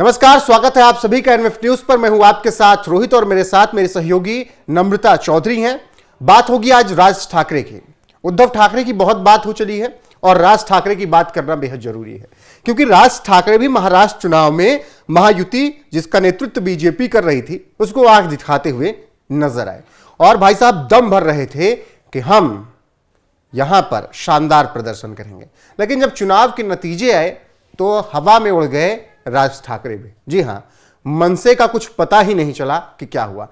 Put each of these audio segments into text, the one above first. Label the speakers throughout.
Speaker 1: नमस्कार, स्वागत है आप सभी का एनएफ न्यूज पर। मैं हूं आपके साथ रोहित और मेरे साथ मेरे सहयोगी नम्रता चौधरी हैं। बात होगी आज राज ठाकरे की। उद्धव ठाकरे की बहुत बात हो चली है और राज ठाकरे की बात करना बेहद जरूरी है, क्योंकि राज ठाकरे भी महाराष्ट्र चुनाव में महायुति जिसका नेतृत्व बीजेपी कर रही थी उसको आंख दिखाते हुए नजर आए और भाई साहब दम भर रहे थे कि हम यहां पर शानदार प्रदर्शन करेंगे। लेकिन जब चुनाव के नतीजे आए तो हवा में उड़ गए राज ठाकरे भी। जी हां, मनसे का कुछ पता ही नहीं चला कि क्या हुआ।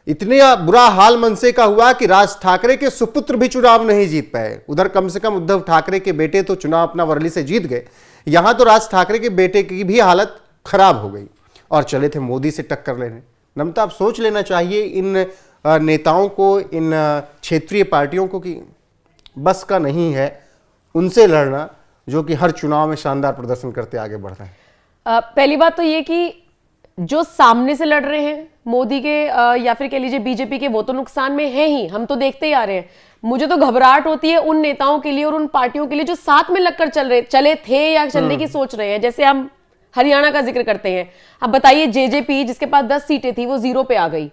Speaker 1: इतने बुरा हाल मनसे का हुआ कि राज ठाकरे के सुपुत्र भी चुनाव नहीं जीत पाए। उधर कम से कम उद्धव ठाकरे के बेटे तो चुनाव अपना वर्ली से जीत गए, यहां तो राज ठाकरे के बेटे की भी हालत खराब हो गई और चले थे मोदी से टक्कर लेने। नमता, आप सोच लेना चाहिए इन नेताओं को, इन क्षेत्रीय पार्टियों को कि बस का नहीं है उनसे लड़ना जो कि हर चुनाव में शानदार प्रदर्शन करते आगे बढ़ रहे हैं।
Speaker 2: पहली बात तो ये कि जो सामने से लड़ रहे हैं मोदी के या फिर कह लीजिए बीजेपी के, वो तो नुकसान में है ही, हम तो देखते ही आ रहे हैं। मुझे तो घबराहट होती है उन नेताओं के लिए और उन पार्टियों के लिए जो साथ में लगकर चले थे या चलने की सोच रहे हैं। जैसे हम हरियाणा का जिक्र करते हैं, अब बताइए जेजेपी जिसके पास 10 सीटें थी वो 0 पे आ गई।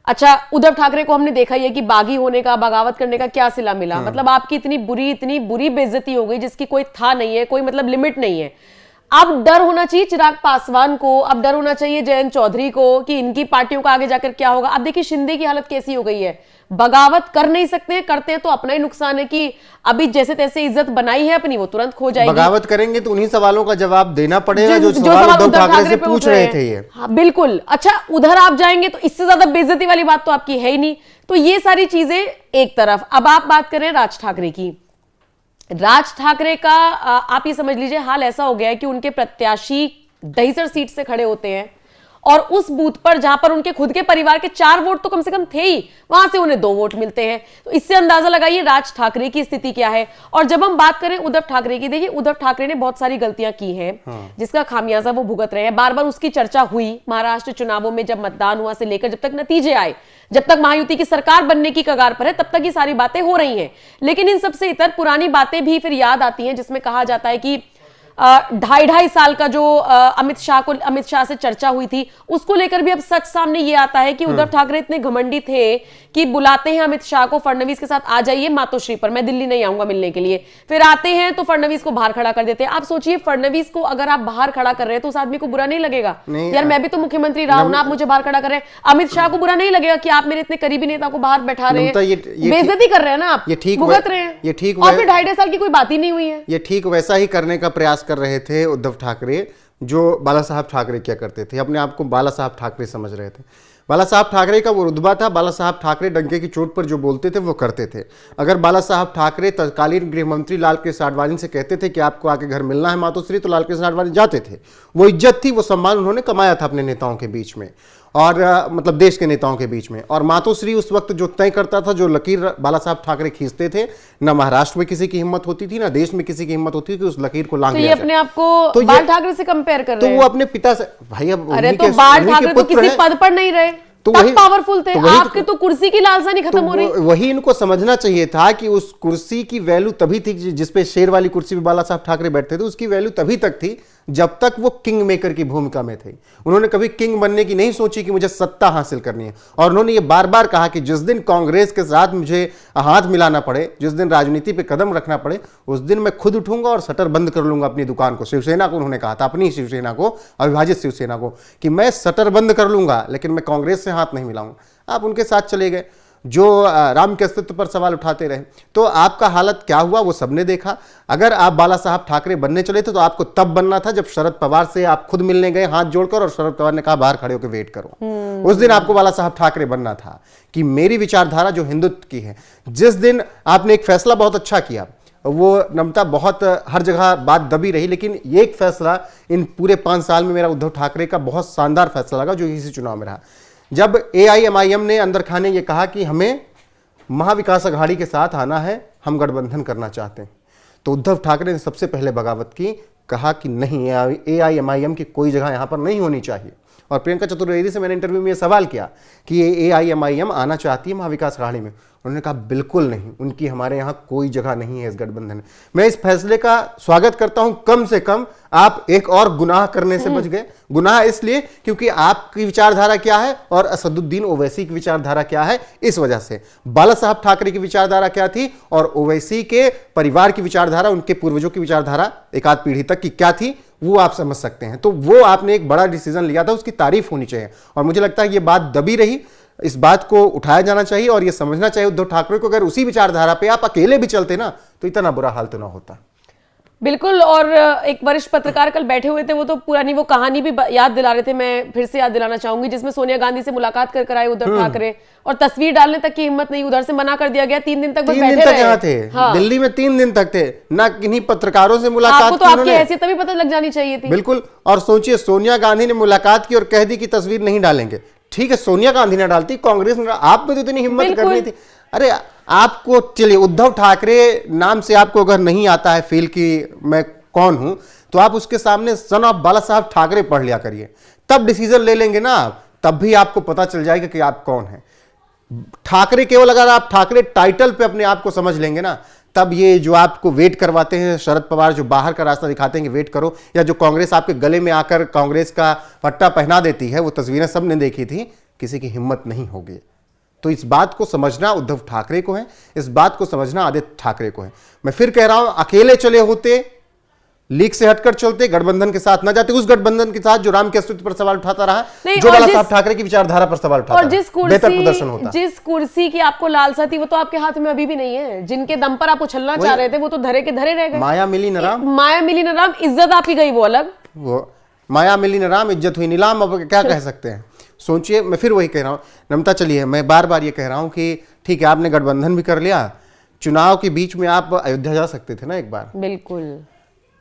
Speaker 2: अच्छा, उद्धव ठाकरे को हमने देखा है कि बागी होने का, बगावत करने का क्या सिला मिला। मतलब आपकी इतनी बुरी बेइज्जती हो गई जिसकी कोई था नहीं है, कोई मतलब लिमिट नहीं है। अब डर होना चाहिए चिराग पासवान को, अब डर होना चाहिए जयंत चौधरी को कि इनकी पार्टियों का आगे जाकर क्या होगा। अब देखिए शिंदे की हालत कैसी हो गई है, बगावत कर नहीं सकते हैं, करते हैं तो अपना ही नुकसान है कि अभी जैसे तैसे इज्जत बनाई है अपनी वो तुरंत खो जाएगी।
Speaker 1: बगावत करेंगे तो उन्हीं सवालों का जवाब देना पड़ेगा जो सवाल उद्धव ठाकरे से पूछ रहे थे ये।
Speaker 2: हाँ, बिल्कुल। अच्छा, उधर आप जाएंगे तो इससे ज्यादा बेइज्जती वाली बात तो आपकी है ही नहीं। तो ये सारी चीजें एक तरफ। अब आप बात करें राज ठाकरे की। राज ठाकरे का आप ये समझ लीजिए हाल ऐसा हो गया है कि उनके प्रत्याशी दहीसर सीट से खड़े होते हैं और उस बूथ पर जहां पर उनके खुद के परिवार के 4 वोट तो कम से कम थे ही, वहां से उन्हें 2 वोट मिलते हैं। तो इससे अंदाजा लगाइए राज ठाकरे की स्थिति क्या है। और जब हम बात करें उद्धव ठाकरे की, देखिए उद्धव ठाकरे ने बहुत सारी गलतियां की हैं जिसका खामियाजा वो भुगत रहे हैं। बार बार उसकी चर्चा हुई महाराष्ट्र चुनावों में, जब मतदान हुआ से लेकर जब तक नतीजे आए, जब तक महायुति की सरकार बनने की कगार पर है तब तक ये सारी बातें हो रही हैं। लेकिन इन सबसे इतर पुरानी बातें भी फिर याद आती हैं जिसमें कहा जाता है कि 2.5 साल का जो अमित शाह से चर्चा हुई थी उसको लेकर भी अब सच सामने ये आता है कि उद्धव ठाकरे इतने घमंडी थे कि बुलाते हैं अमित शाह को, फडणवीस के साथ आ जाइए मातोश्री पर, मैं दिल्ली नहीं आऊंगा मिलने के लिए। फिर आते हैं तो फडणवीस को बाहर खड़ा कर देते हैं। आप सोचिए, फडणवीस को अगर आप बाहर खड़ा कर रहे हैं तो उस आदमी को बुरा नहीं लगेगा? यार मैं भी तो मुख्यमंत्री रहा हूं ना, आप मुझे बाहर खड़ा कर रहे हैं। अमित शाह को बुरा नहीं लगेगा कि आप मेरे इतने करीबी नेता को बाहर बैठा रहे हैं? बेइज्जती कर रहे हैं ना आप, भुगत रहे हैं।
Speaker 1: ये ठीक,
Speaker 2: और फिर 2.5 साल की कोई बात ही नहीं हुई है।
Speaker 1: ये ठीक वैसा ही करने का प्रयास कर रहे थे उद्धव ठाकरे जो बाला साहब ठाकरे क्या करते थे। अपने आप को बाला साहब ठाकरे समझ रहे थे। बाला साहब ठाकरे का वो रुतबा था, बाला साहब ठाकरे डंके की चोट पर जो बोलते थे वो करते थे। अगर बाला साहब ठाकरे तत्कालीन गृह मंत्री लालकृष्ण आडवाणी से कहते थे कि आपको आके घर मिलना है मातोश्री, तो लालकृष्ण आडवाणी जाते थे। वो इज्जत थी, वो सम्मान उन्होंने कमाया था अपने नेताओं के बीच में और मतलब देश के नेताओं के बीच में। और मातोश्री उस वक्त जो तय करता था, जो लकीर बाला साहब ठाकरे खींचते थे, न महाराष्ट्र में किसी की हिम्मत होती थी, ना देश में किसी की हिम्मत होती थी कि उस लकीर को लांघ लिया जाए।
Speaker 2: अपने आप को तो बाल ठाकरे से कंपेयर कर रहे हैं।
Speaker 1: तो वो अपने पिता से, भाई अब
Speaker 2: अरे तो बाल ठाकरे तो किसी पद पर नहीं रहे,
Speaker 1: तो
Speaker 2: वही पावरफुल थे।
Speaker 1: तो
Speaker 2: आपके तो कुर्सी की लालसा नहीं खत्म हो रही।
Speaker 1: वही इनको समझना चाहिए था कि उस कुर्सी की वैल्यू तभी थी जिसपे शेर वाली कुर्सी पे बाला साहब ठाकरे बैठते थे, उसकी वैल्यू तभी तक थी जब तक वो किंग मेकर की भूमिका में थे। उन्होंने कभी किंग बनने की नहीं सोची कि मुझे सत्ता हासिल करनी है। और उन्होंने ये बार बार कहा कि जिस दिन कांग्रेस के साथ मुझे हाथ मिलाना पड़े, जिस दिन राजनीति पे कदम रखना पड़े, उस दिन मैं खुद उठूंगा और शटर बंद कर लूंगा अपनी दुकान को। शिवसेना को उन्होंने कहा था, अपनी शिवसेना को, अविभाजित शिवसेना को, कि मैं शटर बंद कर लूंगा लेकिन मैं कांग्रेस से हाथ नहीं मिलाऊंगा। आप उनके साथ चले गए जो राम के अस्तित्व पर सवाल उठाते रहे। तो आपका हालत क्या हुआ वो सबने देखा। अगर आप बाला साहब ठाकरे बनने चले थे तो आपको तब बनना था जब शरद पवार से आप खुद मिलने गए हाथ जोड़कर और शरद पवार ने कहा बाहर खड़े होकर वेट करो। उस दिन आपको बाला साहब ठाकरे बनना था कि मेरी विचारधारा जो हिंदुत्व की है। जिस दिन आपने एक फैसला बहुत अच्छा किया, वो नमता बहुत हर जगह बात दबी रही, लेकिन ये एक फैसला इन पूरे 5 साल में मेरा उद्धव ठाकरे का बहुत शानदार फैसला लगा जो इसी चुनाव में रहा। जब AIMIM ने अंदर खाने ये कहा कि हमें महाविकास अघाड़ी के साथ आना है, हम गठबंधन करना चाहते हैं, तो उद्धव ठाकरे ने सबसे पहले बगावत की, कहा कि नहीं, AIMIM की कोई जगह यहां पर नहीं होनी चाहिए। और प्रियंका चतुर्वेदी से मैंने इंटरव्यू में ये सवाल किया कि ये AIMIM आना चाहती है महाविकास अघाड़ी में, उन्होंने कहा बिल्कुल नहीं, उनकी हमारे यहाँ कोई जगह नहीं है इस गठबंधन में। मैं इस फैसले का स्वागत करता हूं, कम से कम आप एक और गुनाह करने से बच गए। गुनाह इसलिए क्योंकि आपकी विचारधारा क्या है और असदुद्दीन ओवैसी की विचारधारा क्या है, इस वजह से। बाला साहब ठाकरे की विचारधारा क्या थी और ओवैसी के परिवार की विचारधारा, उनके पूर्वजों की विचारधारा एक आध पीढ़ी तक की क्या थी, वो आप समझ सकते हैं। तो वो आपने एक बड़ा डिसीजन लिया था, उसकी तारीफ होनी चाहिए। और मुझे लगता है ये बात दबी रही, इस बात को उठाया जाना चाहिए और यह समझना चाहिए उद्धव ठाकरे को, अगर उसी विचारधारा पे आप अकेले भी चलते ना तो इतना बुरा हाल तो ना होता।
Speaker 2: बिल्कुल। और एक वरिष्ठ पत्रकार कल बैठे हुए थे, वो तो पुरानी वो कहानी भी याद दिला रहे थे, मैं फिर से याद दिलाना चाहूंगी, जिसमें सोनिया गांधी से मुलाकात कर आए उद्धव ठाकरे और तस्वीर डालने तक की हिम्मत नहीं, उधर से मना कर दिया गया। 3 दिन तक बस बैठे रहे।
Speaker 1: यहाँ थे। हाँ। दिल्ली में 3 दिन तक थे, ना किन्हीं पत्रकारों से मुलाकात
Speaker 2: आपको तो आपकी हैसियत तभी पता लग जानी चाहिए थी।
Speaker 1: बिल्कुल। और सोचिए, सोनिया गांधी ने मुलाकात की और कह दी कि तस्वीर नहीं डालेंगे। ठीक है, सोनिया गांधी ने डालती, कांग्रेस ने, आप में तो इतनी हिम्मत करनी थी। अरे आपको, चलिए उद्धव ठाकरे नाम से आपको अगर नहीं आता है फील कि मैं कौन हूं, तो आप उसके सामने सन ऑफ बाला साहब ठाकरे पढ़ लिया करिए, तब डिसीजन ले लेंगे ना आप, तब भी आपको पता चल जाएगा कि आप कौन हैं। ठाकरे केवल अगर आप ठाकरे टाइटल पे अपने आप को समझ लेंगे ना, तब ये जो आपको वेट करवाते हैं शरद पवार, जो बाहर का रास्ता दिखाते हैं कि वेट करो, या जो कांग्रेस आपके गले में आकर कांग्रेस का पट्टा पहना देती है, वो तस्वीरें सबने देखी थी, किसी की हिम्मत नहीं होगी। तो इस बात को समझना उद्धव ठाकरे को है, इस बात को समझना आदित्य ठाकरे को है। मैं फिर कह रहा हूं, अकेले चले होते, लीग से हटकर चलते, गठबंधन के साथ न जाते, उस गठबंधन के साथ जो राम के अस्तित्व पर सवाल उठाता रहा, जो बाला साहब ठाकरे की विचारधारा पर सवाल उठाता,
Speaker 2: और
Speaker 1: बेहतर प्रदर्शन होता।
Speaker 2: जिस कुर्सी की आपको लालसा थी, वो तो आपके हाथ में अभी भी नहीं है। जिनके दम पर आप उछलना चाह रहे थे, वो तो धरे के धरे रह गए।
Speaker 1: माया मिली न राम,
Speaker 2: माया मिली न राम, इज्जत आपकी गई वो अलग।
Speaker 1: वो माया मिली न राम, इज्जत हुई नीलाम, अब क्या कह सकते हैं। सोचिए, मैं फिर वही कह रहा हूं नमता, चलिए मैं बार बार ये कह रहा हूं कि ठीक है, आपने गठबंधन भी कर लिया, चुनाव के बीच में आप अयोध्या जा सकते थे ना एक बार।
Speaker 2: बिल्कुल।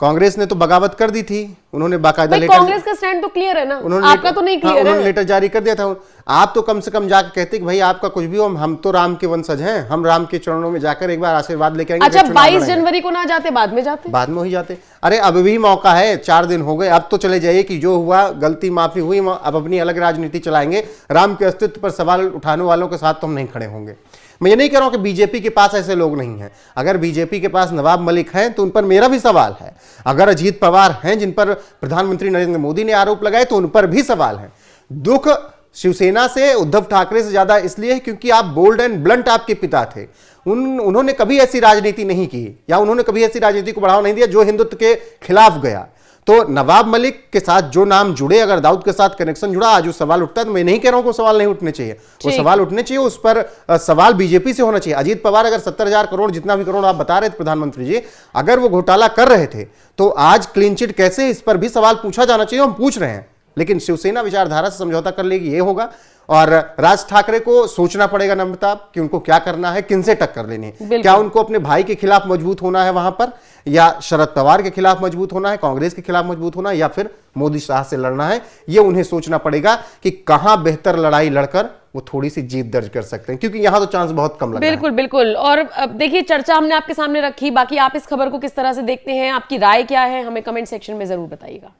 Speaker 1: कांग्रेस ने तो बगावत कर दी थी, उन्होंने बाकायदा लेटर,
Speaker 2: कांग्रेस का स्टैंड तो क्लियर है ना, आपका तो नहीं क्लियर है।
Speaker 1: उन्होंने लेटर जारी कर दिया था। आप तो कम से कम जाकर कहते कि भाई आपका कुछ भी हो, हम तो राम के वंशज हैं, हम राम के चरणों में जाकर एक बार आशीर्वाद लेके आएंगे।
Speaker 2: अच्छा, 22 जनवरी को ना जाते, बाद में जाते,
Speaker 1: बाद में ही जाते। अरे अब भी मौका है, 4 दिन हो गए, अब तो चले जाइए कि जो हुआ गलती माफी हुई, अब अपनी अलग राजनीति चलाएंगे। राम के अस्तित्व पर सवाल उठाने वालों के साथ तो हम नहीं खड़े होंगे। मैं ये नहीं कह रहा हूं कि बीजेपी के पास ऐसे लोग नहीं हैं। अगर बीजेपी के पास नवाब मलिक हैं तो उन पर मेरा भी सवाल है। अगर अजीत पवार हैं, जिन पर प्रधानमंत्री नरेंद्र मोदी ने आरोप लगाए, तो उन पर भी सवाल है। दुख शिवसेना से, उद्धव ठाकरे से ज्यादा इसलिए क्योंकि आप बोल्ड एंड ब्लंट आपके पिता थे। उन्होंने कभी ऐसी राजनीति नहीं की, या उन्होंने कभी ऐसी राजनीति को बढ़ावा नहीं दिया जो हिंदुत्व के खिलाफ गया। तो नवाब मलिक के साथ जो नाम जुड़े, अगर दाऊद के साथ कनेक्शन जुड़ा, आज वो सवाल उठता है, तो मैं नहीं कह रहा हूं कि सवाल नहीं उठने चाहिए, वो सवाल उठने चाहिए, उस पर सवाल बीजेपी से होना चाहिए। अजीत पवार अगर 70,000 करोड़, जितना भी करोड़ आप बता रहे थे प्रधानमंत्री जी, अगर वो घोटाला कर रहे थे, तो आज क्लीन चिट कैसे, इस पर भी सवाल पूछा जाना चाहिए। हम पूछ रहे हैं, लेकिन शिवसेना विचारधारा से समझौता कर लेगी, ये होगा। और राज ठाकरे को सोचना पड़ेगा नम्रता कि उनको क्या करना है, किनसे टक्कर लेनी है। क्या उनको अपने भाई के खिलाफ मजबूत होना है वहां पर, या शरद पवार के खिलाफ मजबूत होना है, कांग्रेस के खिलाफ मजबूत होना है, या फिर मोदी शाह से लड़ना है। ये उन्हें सोचना पड़ेगा कि कहां बेहतर लड़ाई लड़कर वो थोड़ी सी जीत दर्ज कर सकते हैं, क्योंकि यहां तो चांस बहुत कम लग रहा है।
Speaker 2: बिल्कुल बिल्कुल। और अब देखिए, चर्चा हमने आपके सामने रखी, बाकी आप इस खबर को किस तरह से देखते हैं, आपकी राय क्या है, हमें कमेंट सेक्शन में जरूर बताइएगा।